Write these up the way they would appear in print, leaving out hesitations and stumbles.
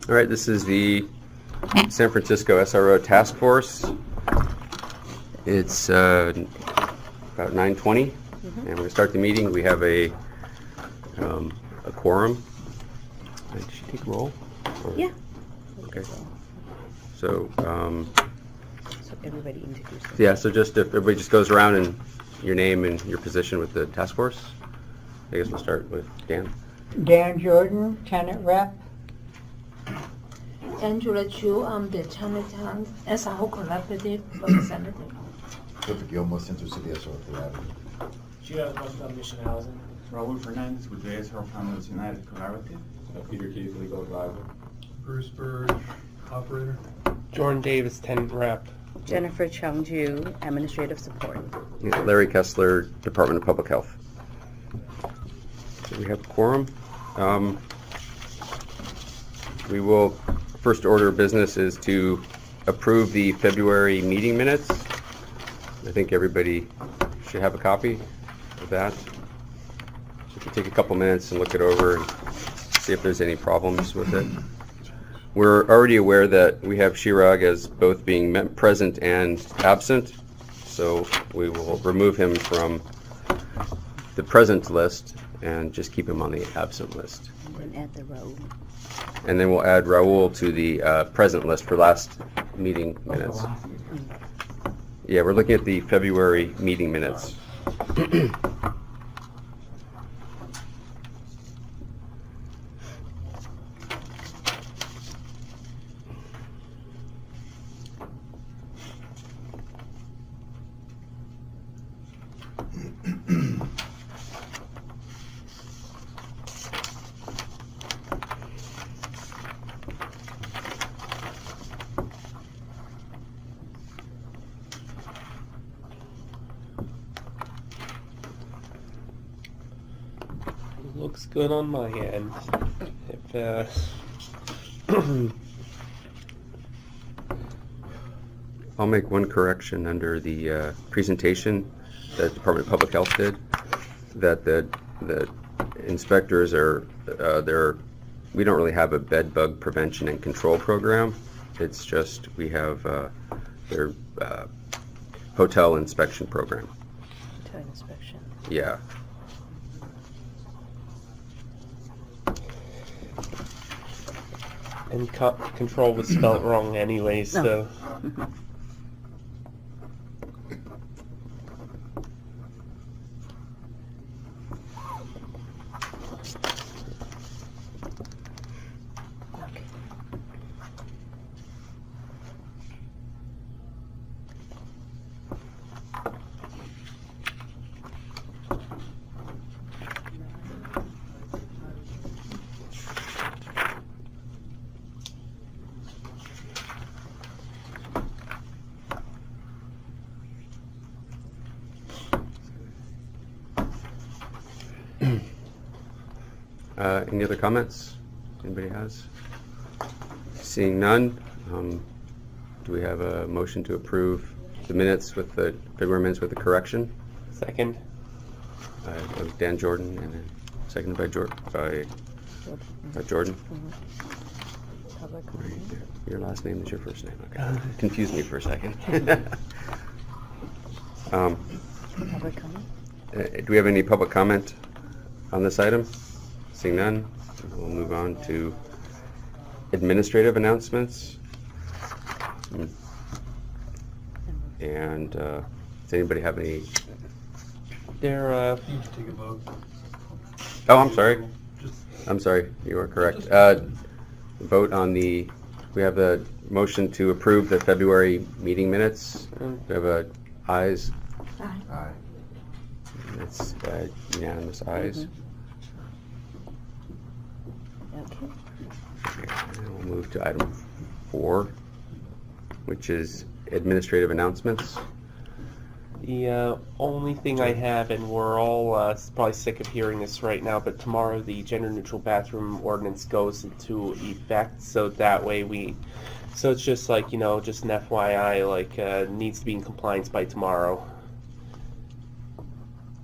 All right, this is the San Francisco SRO Task Force. It's about 9:20, and we're going to start the meeting. We have a quorum. Did she take roll? Or? Yeah. Okay. So, So everybody introduce themselves. yeah, so just if everybody just goes around and your name and your position with the task force. I guess we'll start with Dan. Dan Jordan, tenant rep. Angela Chu, I'm the Chinatown SRO Collaborative representative. Clifford Gilmore, Central City SRO Collaborative. Gio Costa, Mission Housing. Raul Fernandez with the SRO Families United Collaborative. Peter Keith, legal advisor. Bruce Burge, operator. Jordan Davis, tenant rep. Jennifer Chungju, administrative support. Yeah, Larry Kessler, Department of Public Health. So we have a quorum. We will, first order of business is to approve the February meeting minutes. I think everybody should have a copy of that. So if you take a couple minutes and look it over and see if there's any problems with it. We're already aware that we have Shirag as both being present and absent, so we will remove him from the present list and just keep him on the absent list. And then add the row. And then we'll add Raul to the present list for last meeting minutes. Yeah, we're looking at the February meeting minutes. Looks good on my end. I'll make one correction under the presentation that Department of Public Health did, that the inspectors are, we don't really have a bed bug prevention and control program. It's just we have their hotel inspection program. Hotel inspection. Yeah. And control was spelled wrong anyway, so. Okay. Any other comments? Anybody has? Seeing none, do we have a motion to approve the minutes with the February minutes with the correction? Second. Of Dan Jordan, and then seconded by Jordan. Public Right comment. there. Your last name is your first name. Okay. Confused me for a second. Public comment. Do we have any public comment on this item? Seeing none, we'll move on to administrative announcements. And does anybody have any? There, Take a vote. Oh, I'm sorry. I'm sorry. You are correct. Vote on the. We have a motion to approve the February meeting minutes. We have a ayes. Aye. It's unanimous ayes. Okay. Okay, and we'll move to item 4, which is administrative announcements. the only thing I have, and we're all probably sick of hearing this right now, but tomorrow the gender-neutral bathroom ordinance goes into effect, so that way so it's just like, just an FYI, like, needs to be in compliance by tomorrow.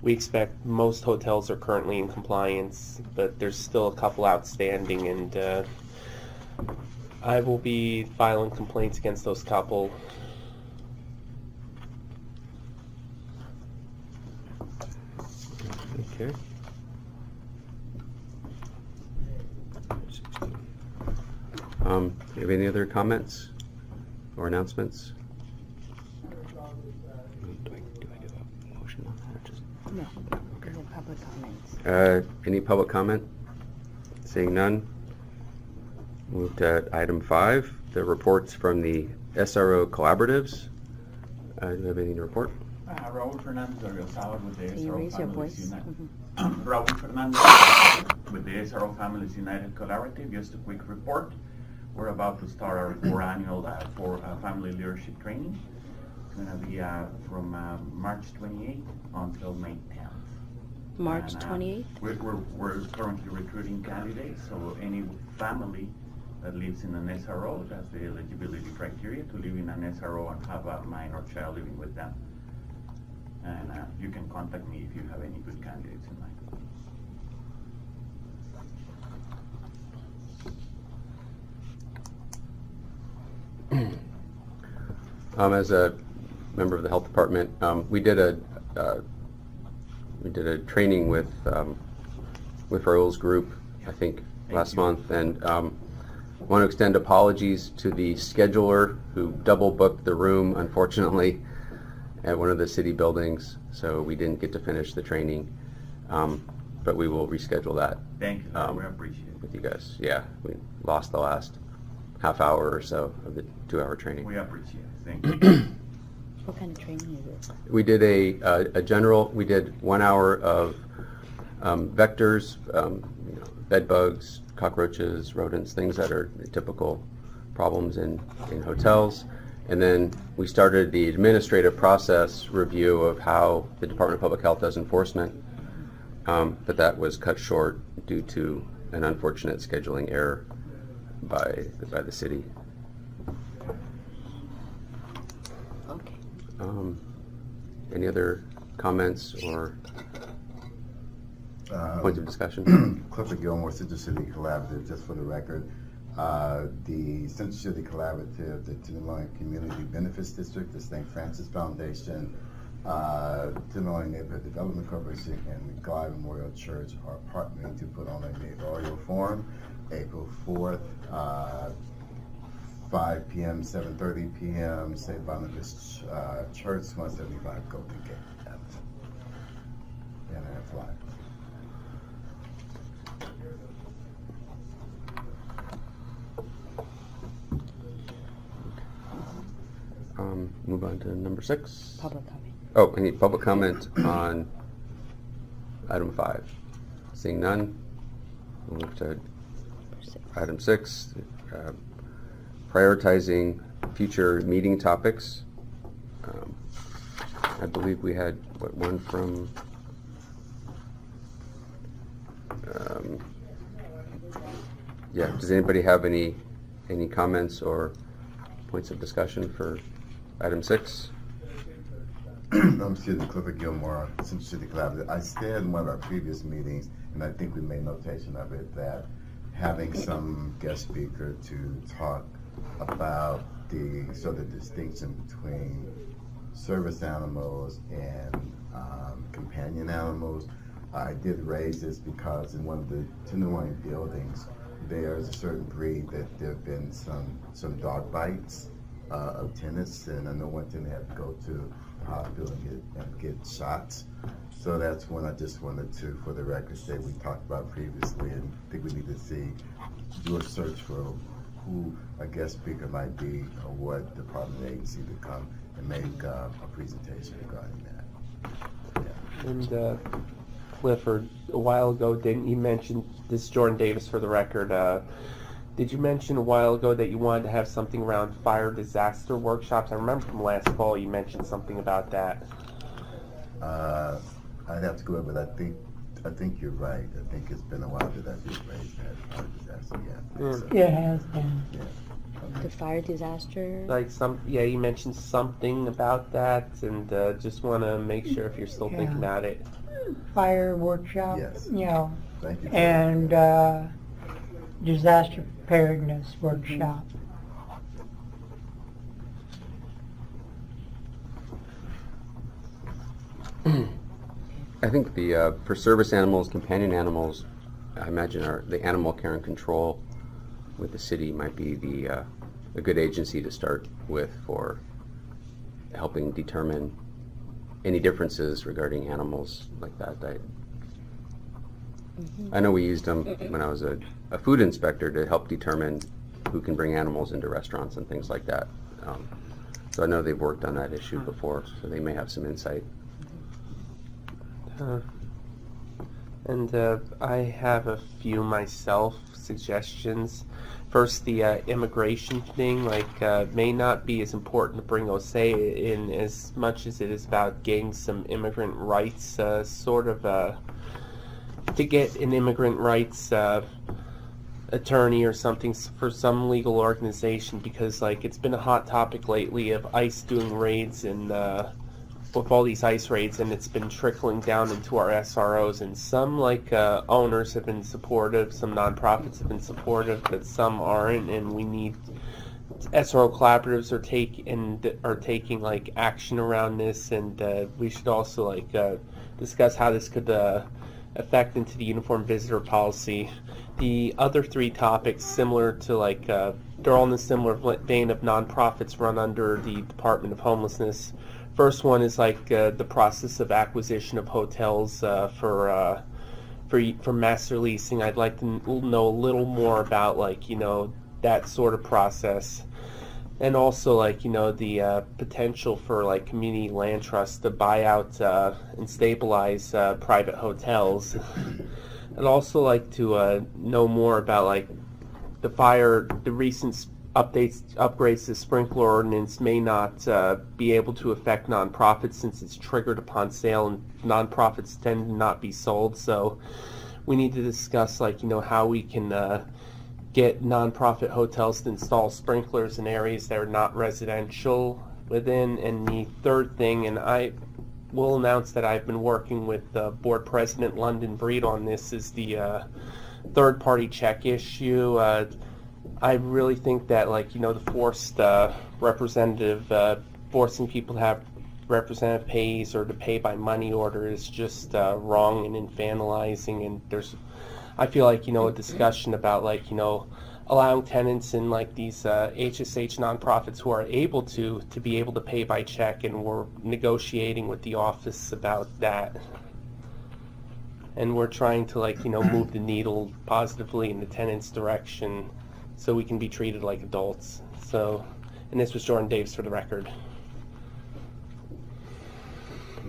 We expect most hotels are currently in compliance, but there's still a couple outstanding, and I will be filing complaints against those couple. Okay. Do you have any other comments or announcements? Do I do a motion on that or just? No, these are public comments. Any public comment? Seeing none. Move to item 5, the reports from the SRO collaboratives. Do you have anything to report? Raul Fernandez de Rosado with the Can you SRO raise your Families voice? United. Mhm. Raul Fernandez with the SRO Families United Collaborative. Just a quick report. We're about to start our 4th annual family leadership training. It's going to be from March 28th until May 10th. March And, 28th? We're currently recruiting candidates, so any family that lives in an SRO, that's the eligibility criteria, to live in an SRO and have a minor child living with them. And you can contact me if you have any good candidates in mind. As a member of the health department, we did a training with Raul's group, I think, last month, and want to extend apologies to the scheduler who double booked the room, unfortunately, at one of the city buildings, so we didn't get to finish the training, but we will reschedule that. Thank you, we appreciate it. With you guys. Yeah, we lost the last half hour or so of the 2-hour training. We appreciate it, thank you. What kind of training is it? We did a general, we did 1 hour of vectors, bed bugs, cockroaches, rodents, things that are typical problems in hotels. And then we started the administrative process review of how the Department of Public Health does enforcement, but that was cut short due to an unfortunate scheduling error by the city. Okay. Any other comments or points of discussion? Clifford Gilmore, Central City Collaborative, just for the record. The Central City Collaborative, the Tenderloin Community Benefits District, the St. Francis Foundation, Tenderloin Neighborhood Development Corporation, and Glide Memorial Church are partnering to put on a mayoral forum April 4th, 5 p.m., 7:30 p.m., St. Boniface Church, 175 Golden Gate Avenue. And that's live. Move on to number 6. Public comment. Oh, any public comment on item 5? Seeing none, we'll move to Number 6. item 6, prioritizing future meeting topics. I believe we had, one from, yeah, does anybody have any comments or points of discussion for item 6? Excuse me, Clifford Gilmore, Central City Collaborative. I said in one of our previous meetings, and I think we made notation of it, that having some guest speaker to talk about the sort of distinction between service animals and companion animals. I did raise this because in one of the Tenderloin buildings, there's a certain breed that there have been some dog bites of tenants, and I know one tenant had to go to the hospital and get shots. So that's when I just wanted to, for the record, say we talked about previously, and I think we need to do a search for who a guest speaker might be or what department agency to come and make a presentation regarding that. Yeah. And Clifford, a while ago, didn't you mention, this is Jordan Davis for the record, did you mention a while ago that you wanted to have something around fire disaster workshops? I remember from last fall you mentioned something about that. I'd have to go over, but I think you're right. I think it's been a while that I've just raised that fire disaster. Yeah. So, It has been. yeah. The fire disaster? Like you mentioned something about that, and just want to make sure if you're still thinking Yeah. about it. Fire workshop. Yes. You know, Thank you. and disaster preparedness workshop. I think the, for service animals, companion animals, I imagine the animal care and control with the city might be a good agency to start with for helping determine any differences regarding animals like that. I know we used them when I was a food inspector to help determine who can bring animals into restaurants and things like that. So I know they've worked on that issue before, so they may have some insight. And I have a few myself suggestions. First, the immigration thing, may not be as important to bring OSE in as much as it is about getting some immigrant rights, to get an immigrant rights attorney or something for some legal organization, because it's been a hot topic lately of ICE doing raids and with all these ICE raids, and it's been trickling down into our SROs, and some owners have been supportive, some nonprofits have been supportive, but some aren't, and we need SRO collaboratives are taking action around this, and we should also discuss how this could affect into the uniform visitor policy. The other three topics, similar to they're all in the similar vein of nonprofits run under the Department of Homelessness. First one is the process of acquisition of hotels for master leasing. I'd like to know a little more about that sort of process, and also the potential for community land trusts to buy out and stabilize private hotels. I'd also like to know more about the recent upgrades to sprinkler ordinance may not be able to affect nonprofits since it's triggered upon sale, and nonprofits tend to not be sold. So we need to discuss how we can get nonprofit hotels to install sprinklers in areas that are not residential within. And the third thing, and I will announce that I've been working with Board President London Breed on this, is the third-party check issue. I really think that the forced representative, forcing people to have representative pays or to pay by money order is just wrong and infantilizing, and I feel a discussion about allowing tenants in these HSH nonprofits who are able to be able to pay by check, and we're negotiating with the office about that. And we're trying to move the needle positively in the tenants' direction, so we can be treated like adults. So, and this was Jordan Davis for the record.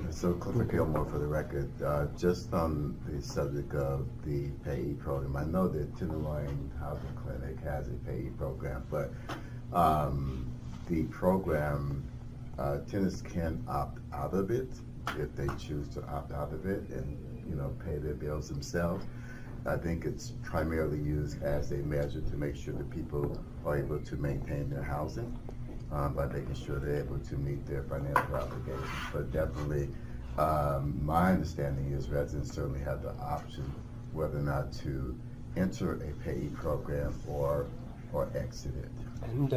So Clifford Gilmore for the record. Just on the subject of the payee program, I know that Tenderloin Housing Clinic has a payee program, but the program, tenants can opt out of it if they choose to opt out of it and pay their bills themselves. I think it's primarily used as a measure to make sure that people are able to maintain their housing by making sure they're able to meet their financial obligations. But definitely, my understanding is residents certainly have the option whether or not to enter a payee program or exit it. And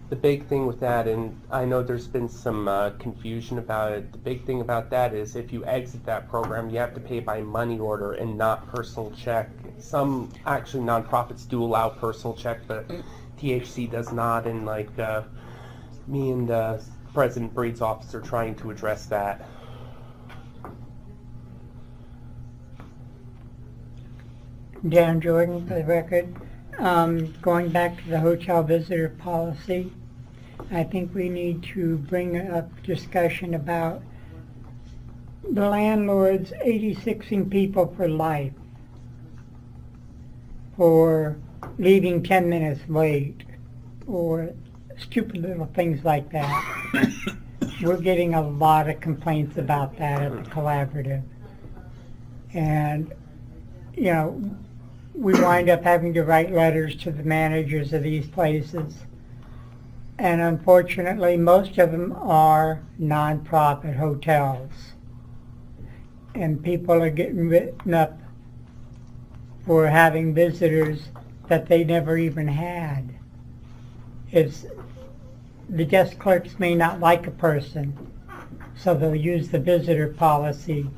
the big thing with that, and I know there's been some confusion about it, the big thing about that is if you exit that program, you have to pay by money order and not personal check. Some actually nonprofits do allow personal check, but THC does not, and me and President Breed's office are trying to address that. Dan Jordan for the record. Going back to the hotel visitor policy, I think we need to bring up discussion about the landlords 86ing people for life for leaving 10 minutes late or stupid little things like that. We're getting a lot of complaints about that at the collaborative. And, we wind up having to write letters to the managers of these places. And unfortunately, most of them are nonprofit hotels. And people are getting written up for having visitors that they never even had. Is the guest clerks may not like a person, so they'll use the visitor policy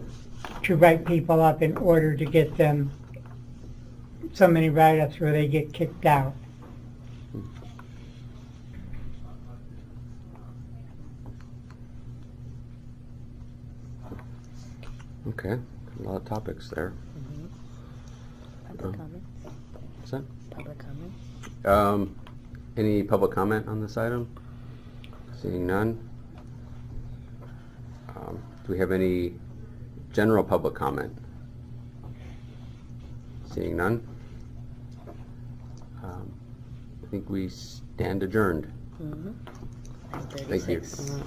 to write people up in order to get them so many write-ups where they get kicked out. Okay, a lot of topics there. Public comment? What's that? Public comment? Any public comment on this item? Seeing none. Do we have any general public comment? Seeing none. I think we stand adjourned. Thank you. 9:36.